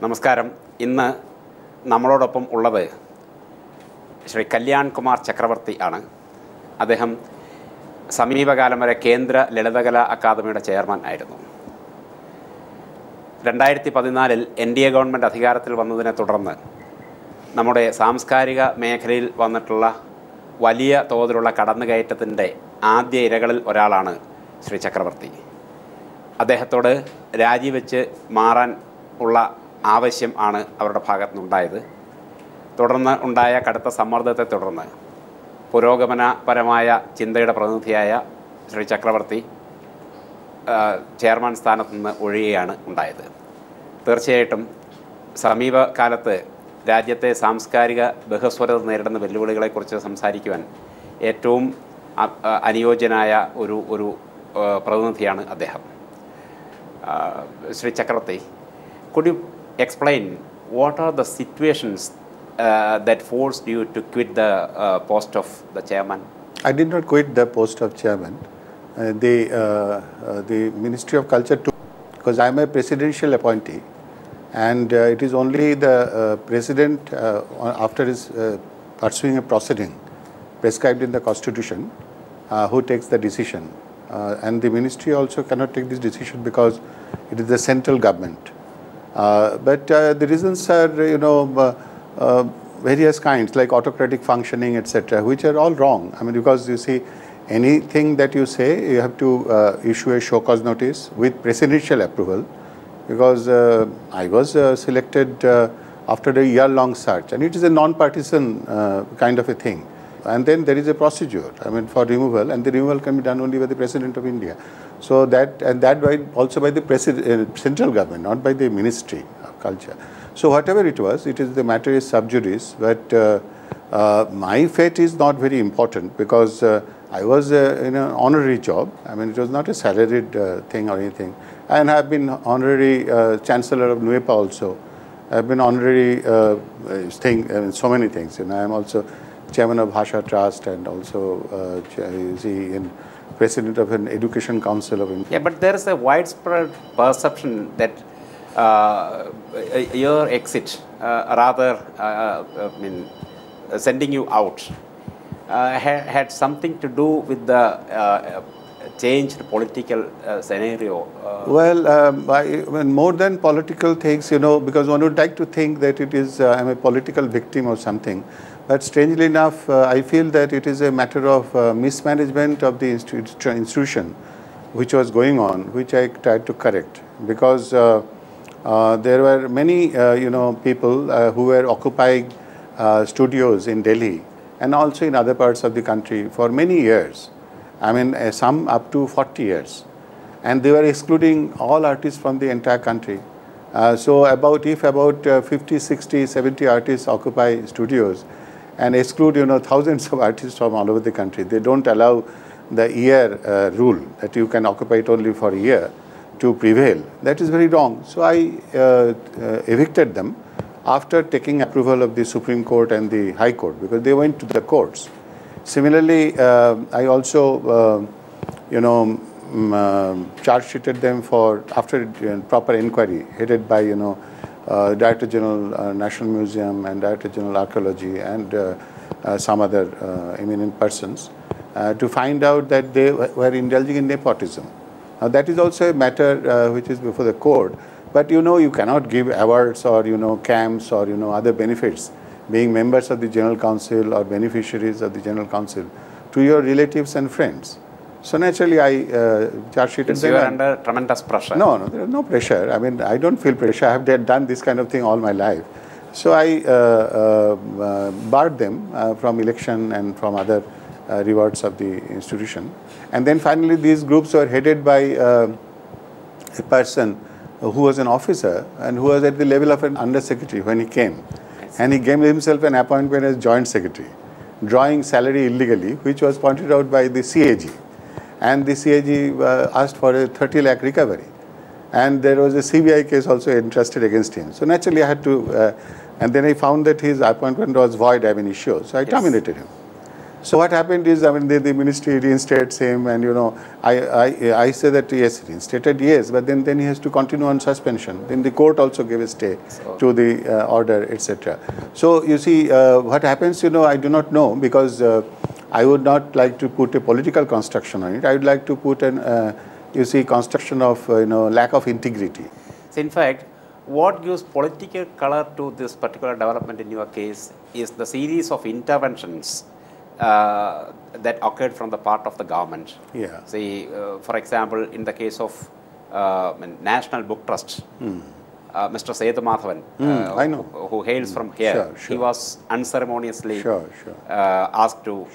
Samskaram, inna Namalodopum Ulave Shri Kalyan Kumar Chakravarty Anna Adeham Samiva Galamara Kendra Lalit Kala Akademi chairman Idamo. Rendairthi Padinaril, NDA government Athigarathil Vandana Tudrama Namode Samskariga Mayakril Vanatula Valia Todrula Kadanagaitande Adi Regal Oralana Sri Chakravarty Adehatode Raji Viche Maran Ulla Avashim Anna our Pagat Nundai Todrna Undaya Katata Samarda Todrna Purogamana Paramaya Chindra Pranuthiaya Sri Chakravarty chairman Stanathan Uriana Undai Thirchatum Samiva Kalate Rajate Samskariga Behaswara Nerdan the Vallevillkaliluda Kurcha Samsarikan a tomb Aniojanaya Uru Pranuthiana Adeham Sri Chakravarty. Could you explain what are the situations that forced you to quit the post of the chairman? I did not quit the post of chairman. The Ministry of Culture took, because I am a presidential appointee, and it is only the president after his pursuing a proceeding prescribed in the constitution who takes the decision, and the ministry also cannot take this decision because it is the central government. But the reasons are, various kinds, like autocratic functioning, etc., which are all wrong. I mean, because you see, anything that you say, you have to issue a show cause notice with presidential approval, because I was selected after a year-long search, and it is a non-partisan kind of a thing. And then there is a procedure, I mean, for removal, and the removal can be done only by the President of India. So that by also by the central government, not by the Ministry of Culture. So whatever it was, it is the matter is sub judice. But my fate is not very important because I was in an honorary job. I mean, it was not a salaried thing or anything. And I have been honorary Chancellor of NUEPA also. I have been honorary so many things. I am also Chairman of Bhasha Trust and also President of an Education Council of India. Yeah, but there is a widespread perception that your exit, sending you out, had something to do with the changed political scenario. Well, more than political things, because one would like to think that it is I'm a political victim or something. But strangely enough, I feel that it is a matter of mismanagement of the institution which was going on, which I tried to correct. Because there were many, people who were occupying studios in Delhi and also in other parts of the country for many years. I mean, some up to 40 years. And they were excluding all artists from the entire country. So if about 50, 60, 70 artists occupy studios, and exclude, thousands of artists from all over the country. They don't allow the year rule that you can occupy it only for a year to prevail. That is very wrong. So I evicted them after taking approval of the Supreme Court and the High Court because they went to the courts. Similarly, I also, charge-sheeted them for after proper inquiry headed by, Director General National Museum and Director General Archaeology and some other eminent persons to find out that they were indulging in nepotism. Now that is also a matter which is before the court, but you cannot give awards or camps or other benefits being members of the General Council or beneficiaries of the General Council to your relatives and friends. So naturally, I charge-sheeted them. You are under tremendous pressure. No, there is no pressure. I mean, I don't feel pressure. I have done this kind of thing all my life. So I barred them from election and from other rewards of the institution. And then finally, these groups were headed by a person who was an officer and who was at the level of an undersecretary when he came. And he gave himself an appointment as joint secretary, drawing salary illegally, which was pointed out by the CAG. And the CAG asked for a 30 lakh recovery. And there was a CBI case also entrusted against him. So naturally I had to, and then I found that his appointment was void ab initio. So I terminated him. So what happened is, I mean, the ministry reinstates him, and I say that yes, reinstated, yes, but then he has to continue on suspension. Then the court also gave a stay to the order, etc. So you see, what happens, I do not know, because I would not like to put a political construction on it. I would like to put an, construction of, lack of integrity. So in fact, what gives political color to this particular development in your case is the series of interventions that occurred from the part of the government. Yeah. See, for example, in the case of National Book Trust, Mr. Sethu Madhavan, I know. who hails from here, Sure. he was unceremoniously Sure. asked to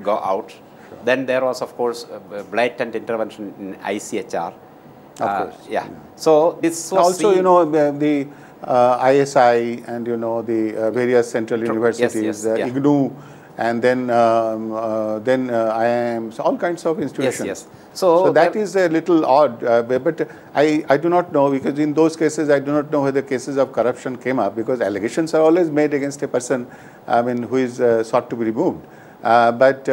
go out. Sure. Then there was, of course, blatant intervention in ICHR. Of course. Yeah. So this was also, the ISI and the various central universities, IGNU, and then IIMs, all kinds of institutions. Yes. So that is a little odd, but I do not know, because in those cases I do not know whether cases of corruption came up, because allegations are always made against a person, who is sought to be removed. But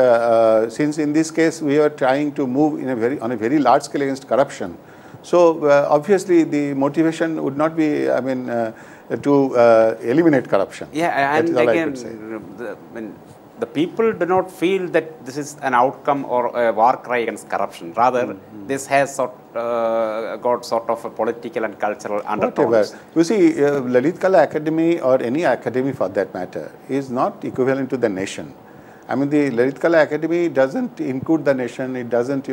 since in this case we are trying to move on a very large scale against corruption, so obviously the motivation would not be, to eliminate corruption. Yeah, and again, the people do not feel that this is an outcome or a war cry against corruption. Rather, this has got sort of a political and cultural undertones. Whatever. You see, Lalit Kala Akademi, or any academy for that matter, is not equivalent to the nation. I mean, the Lalit Kala Akademi doesn't include the nation. It doesn't,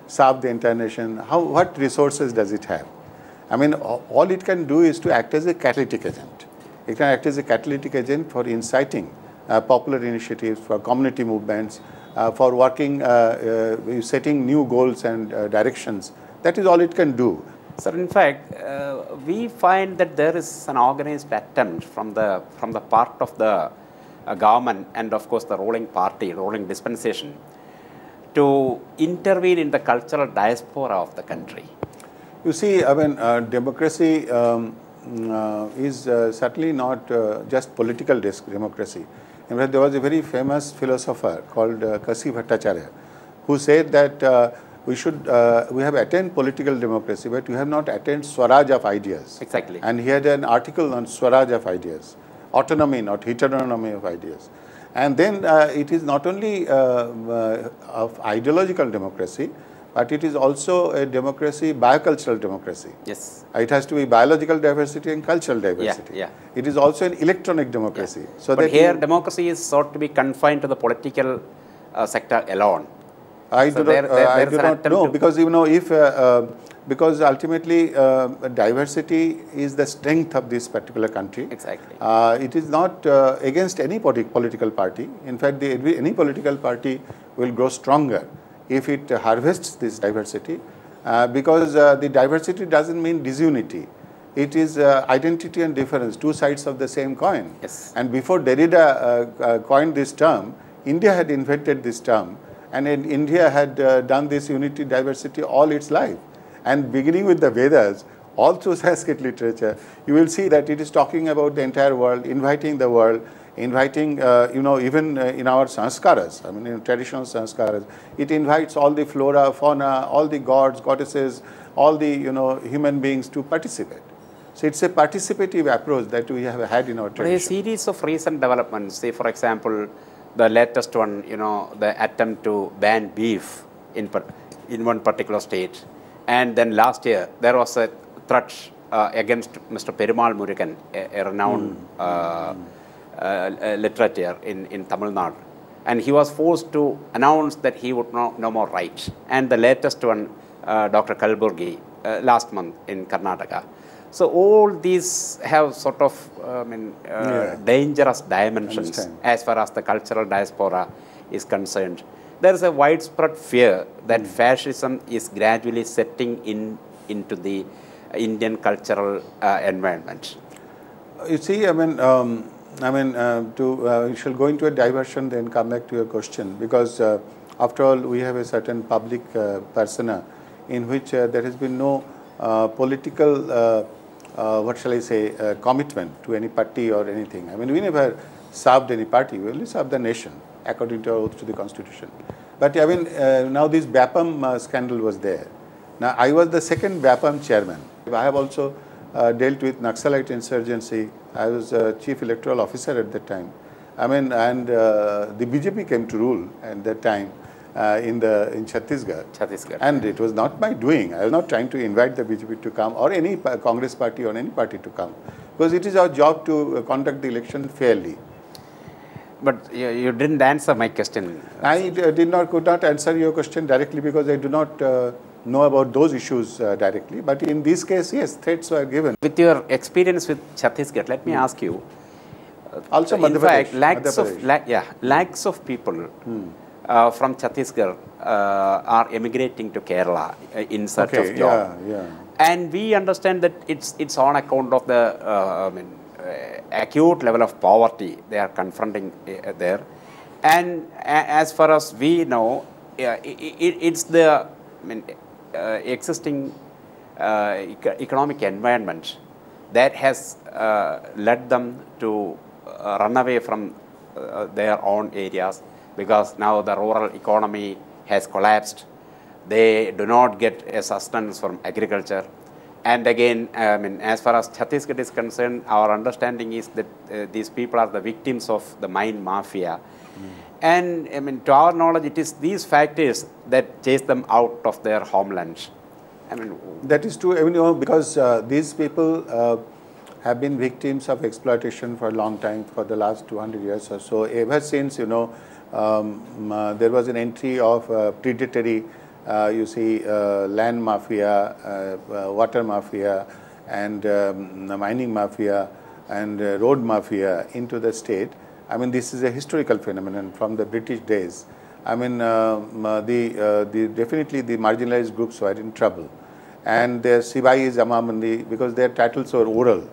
serve the entire nation. What resources does it have? I mean, all it can do is to act as a catalytic agent. It can act as a catalytic agent for inciting popular initiatives, for community movements, for working, setting new goals and directions. That is all it can do. Sir, in fact, we find that there is an organized attempt from the part of the government and, of course, the ruling party, ruling dispensation, to intervene in the cultural diaspora of the country. You see, democracy is certainly not just political democracy. In fact, there was a very famous philosopher called Kasi Bhattacharya, who said that we have attained political democracy, but we have not attained Swaraj of ideas. Exactly. And he had an article on Swaraj of ideas, autonomy, not heteronomy of ideas. And then it is not only of ideological democracy, but it is also a democracy, biocultural democracy. Yes. It has to be biological diversity and cultural diversity. Yeah. It is also an electronic democracy. Yeah. So but that here democracy is sought to be confined to the political sector alone. I do not know, because because ultimately diversity is the strength of this particular country. Exactly. It is not against any political party. In fact, any political party will grow stronger if it harvests this diversity, because the diversity doesn't mean disunity. It is identity and difference, two sides of the same coin. Yes. And before Derrida coined this term, India had invented this term, and India had done this unity diversity all its life. And beginning with the Vedas, all through Sanskrit literature, you will see that it is talking about the entire world, inviting the world, inviting, even in our sanskaras, in traditional sanskaras, it invites all the flora, fauna, all the gods, goddesses, all the, human beings to participate. So it's a participative approach that we have had in our tradition. A series of recent developments, say for example, the latest one, the attempt to ban beef in one particular state. And then last year, there was a threat against Mr. Perumal Murugan, a renowned literature in Tamil Nadu, and he was forced to announce that he would no more write. And the latest one, Dr. Kalburgi, last month in Karnataka. So all these have sort of dangerous dimensions as far as the cultural diaspora is concerned. There is a widespread fear that fascism is gradually setting into the Indian cultural environment. You see, we shall go into a diversion, then come back to your question, because after all, we have a certain public persona in which there has been no political, commitment to any party or anything. We never served any party, we only served the nation. according to our oath to the Constitution. But I mean, now this BAPM scandal was there. Now, I was the second BAPM chairman. I have also dealt with Naxalite insurgency. I was chief electoral officer at that time. I mean, and the BJP came to rule at that time in Chhattisgarh. And it was not my doing. I was not trying to invite the BJP to come or any Congress party or any party to come, because it is our job to conduct the election fairly. But you didn't answer my question. I could not answer your question directly because I do not know about those issues directly. But in this case, yes, threats were given. With your experience with Chhattisgarh, let me ask you. Also, in fact, lakhs of people from Chhattisgarh are emigrating to Kerala in search of job. And we understand that it's on account of the acute level of poverty they are confronting there. And as far as we know, it's the existing economic environment that has led them to run away from their own areas, because now the rural economy has collapsed. They do not get a sustenance from agriculture. And again, as far as Chhattisgarh is concerned, our understanding is that these people are the victims of the mine mafia. And to our knowledge, it is these factors that chase them out of their homelands. That is true, because these people have been victims of exploitation for a long time, for the last 200 years or so. Ever since, there was an entry of predatory, land mafia, water mafia, and mining mafia, and road mafia into the state. This is a historical phenomenon from the British days. Definitely the marginalized groups were in trouble. And their Sibai Zamamandi, because their titles were oral,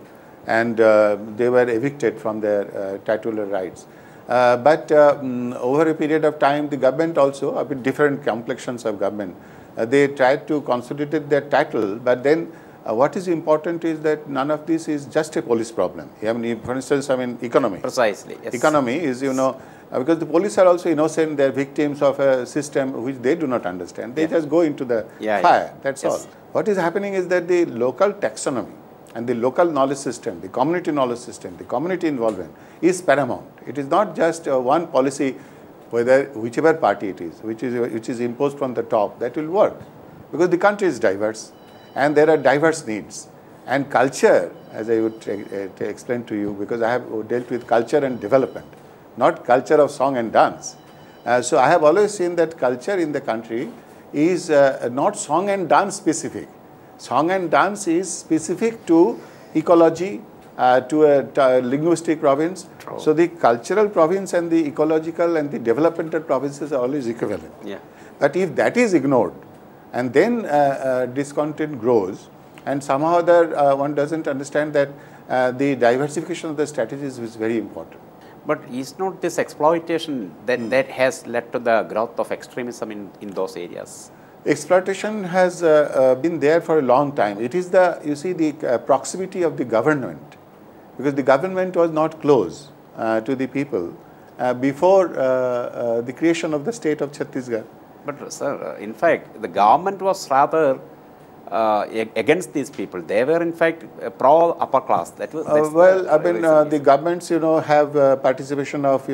and they were evicted from their titular rights. But over a period of time, the government also, with different complexions of government, they tried to consolidate their title. But then what is important is that none of this is just a police problem. For instance, economy. Precisely, yes. Economy is, because the police are also innocent, they are victims of a system which they do not understand. They just go into the fire, that's all. What is happening is that the local taxonomy and the local knowledge system, the community knowledge system, the community involvement is paramount. It is not just one policy, whichever party it is, which is imposed from the top, that will work. Because the country is diverse and there are diverse needs. And culture, as I would explain to you, because I have dealt with culture and development, not culture of song and dance. So I have always seen that culture in the country is not song and dance specific. Song and dance is specific to ecology, to a linguistic province. True. So the cultural province and the ecological and the developmental provinces are always equivalent. But if that is ignored, and then discontent grows, and somehow one doesn't understand that the diversification of the strategies is very important. But is not this exploitation that has led to the growth of extremism in those areas? Exploitation has been there for a long time. It is the proximity of the government, because the government was not close to the people before the creation of the state of Chhattisgarh. But sir, in fact, the government was rather against these people. They were in fact pro upper class. That was the governments have participation of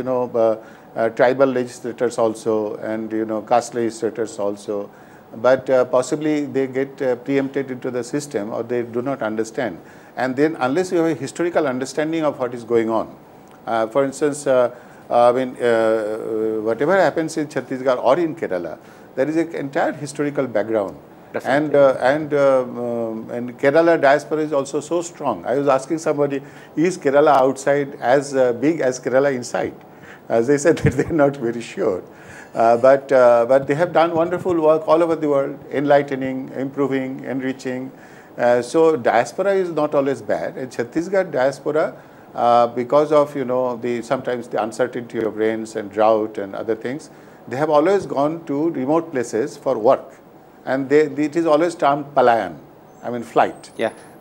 tribal legislators also, and caste legislators also. But possibly they get preempted into the system, or they do not understand. And then unless you have a historical understanding of what is going on, for instance, whatever happens in Chhattisgarh or in Kerala, there is an entire historical background. And Kerala diaspora is also so strong. I was asking somebody, is Kerala outside as big as Kerala inside? As they said that they are not very sure. But they have done wonderful work all over the world, enlightening, improving, enriching. So diaspora is not always bad. And Chhattisgarh diaspora, because of sometimes the uncertainty of rains and drought and other things, they have always gone to remote places for work. And it is always termed palayan, flight.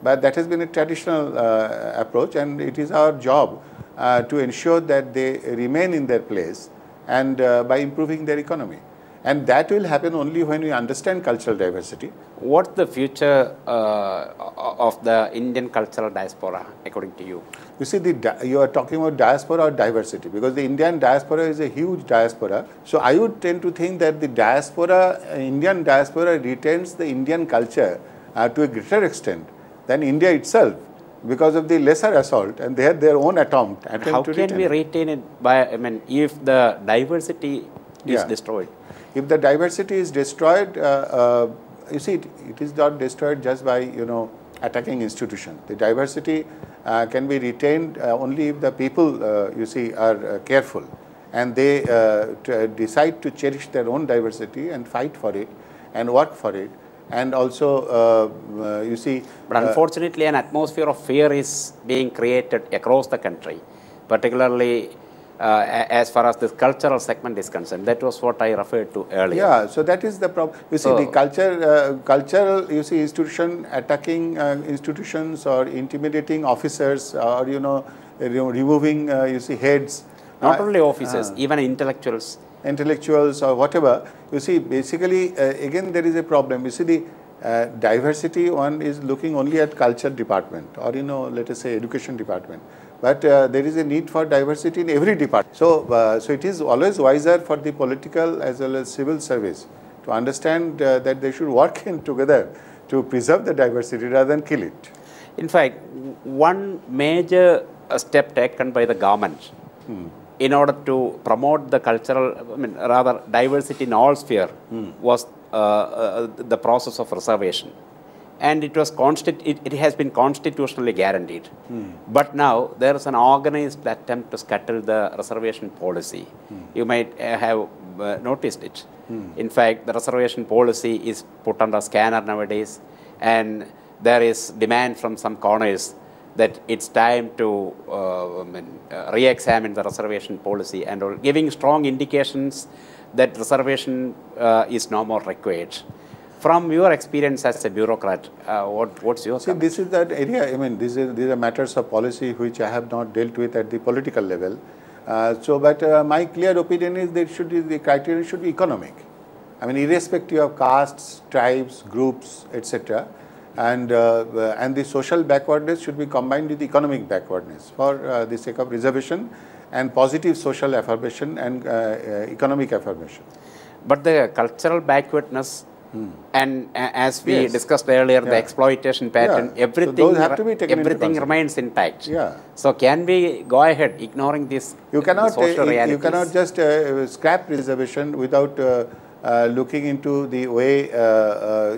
But that has been a traditional approach, and it is our job to ensure that they remain in their place and by improving their economy. And that will happen only when we understand cultural diversity. What's the future of the Indian cultural diaspora, according to you? You see, you are talking about diaspora or diversity, because the Indian diaspora is a huge diaspora. So I would tend to think that the diaspora, Indian diaspora retains the Indian culture to a greater extent than India itself, because of the lesser assault, and they had their own attempt How to can we retain it by, if the diversity is destroyed? If the diversity is destroyed, you see, it is not destroyed just by, attacking institutions. The diversity can be retained only if the people, you see, are careful, and they decide to cherish their own diversity and fight for it and work for it. And also, you see... But unfortunately, an atmosphere of fear is being created across the country, particularly as far as this cultural segment is concerned. That was what I referred to earlier. Yeah, so that is the problem. You see, the cultural, you see, institution attacking institutions or intimidating officers, or, removing, you see, heads. Not only officers, even intellectuals. Intellectuals or whatever. You see, basically, again, there is a problem. You see, the diversity, one is looking only at culture department or, let us say, education department. But there is a need for diversity in every department. So, so it is always wiser for the political as well as civil service to understand that they should work in together to preserve the diversity rather than kill it. In fact, one major step taken by the government in order to promote the cultural, rather diversity in all spheres was the process of reservation. And it was it has been constitutionally guaranteed. But now there is an organized attempt to scuttle the reservation policy. You might have noticed it. In fact, the reservation policy is put under scanner nowadays, and there is demand from some corners that it's time to re-examine the reservation policy and all, giving strong indications that reservation is no more required. From your experience as a bureaucrat, what's your comment? See, this is that area, these are matters of policy which I have not dealt with at the political level. But my clear opinion is that the criteria should be economic. Irrespective of castes, tribes, groups, etc. And the social backwardness should be combined with economic backwardness for the sake of reservation and positive social affirmation and economic affirmation. But the cultural backwardness and as we discussed earlier, the exploitation pattern, everything remains intact. So can we go ahead ignoring this social realities? You cannot just scrap reservation without looking into the way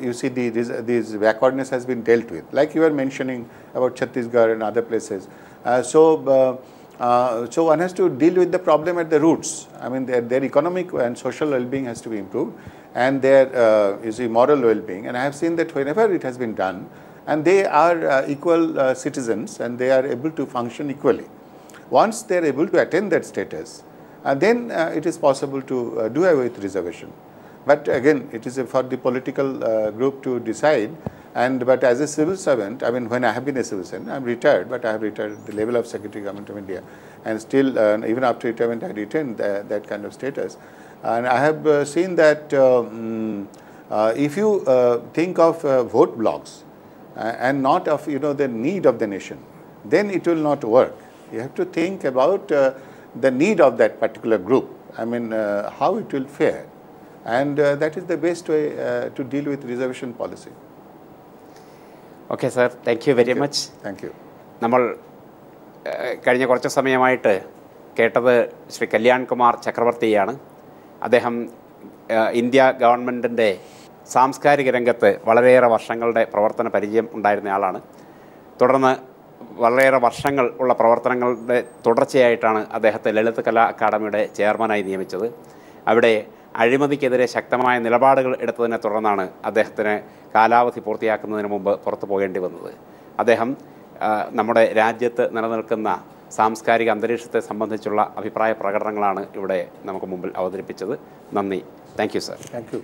you see this backwardness has been dealt with, like you were mentioning about Chhattisgarh and other places. So one has to deal with the problem at the roots. Their economic and social well-being has to be improved, and their you see, moral well-being. And I have seen that whenever it has been done, and they are equal citizens, and they are able to function equally. Once they are able to attain that status, then it is possible to do away with reservation. But again, it is for the political group to decide. But as a civil servant, when I have been a civil servant, I am retired, but I have retired at the level of Secretary Government of India, and still, even after retirement, I retained that kind of status. And I have seen that if you think of vote blocks and not of the need of the nation, then it will not work. You have to think about the need of that particular group. How it will fare, and that is the best way to deal with reservation policy. Okay, sir. Thank you very much. Thank you. നമ്മൾ കഴിഞ്ഞ കുറച്ച് സമയമായിട്ട് കേട്ടത് ശ്രീ കല്യാൺ കുമാർ ചക്രവർത്തിയാണ്. അദ്ദേഹം India ഗവൺമെൻറ്റിൻ്റെ സാംസ്കാരിക രംഗത്ത് വളരെയേറെ വർഷങ്ങളുടെ പ്രവർത്തന പരിചയം ഉണ്ടായിരുന്ന ആളാണ്. തുടർന്ന് വളരെയേറെ വർഷങ്ങൾ ഉള്ള പ്രവർത്തനങ്ങളുടെ തുടർച്ചയായിട്ടാണ് അദ്ദേഹത്തെ ലളിത് കലാ അക്കാദമിയുടെ ചെയർമാനായി നിയമിച്ചത്. അവിടെ അഴിമതിക്കെതിരെ ശക്തമായ നിലപാടുകൾ എടുത്തതിനെ തുടർന്നാണ് അദ്ദേഹത്തിന് കാലാവധി പൂർത്തിയാക്കുന്നതിന് മുമ്പ് പുറത്തു പോകേണ്ടി വന്നത്. അദ്ദേഹം നമ്മുടെ രാജ്യത്ത് നിലനിൽക്കുന്ന സാംസ്കാരിക അന്തരീക്ഷത്തെ സംബന്ധിച്ചുള്ള അഭിപ്രായ പ്രകടനങ്ങളാണ് ഇവിടെ നമുക്ക് മുമ്പിൽ അവതരിപ്പിച്ചത്. നന്ദി. Thank you, sir. Thank you.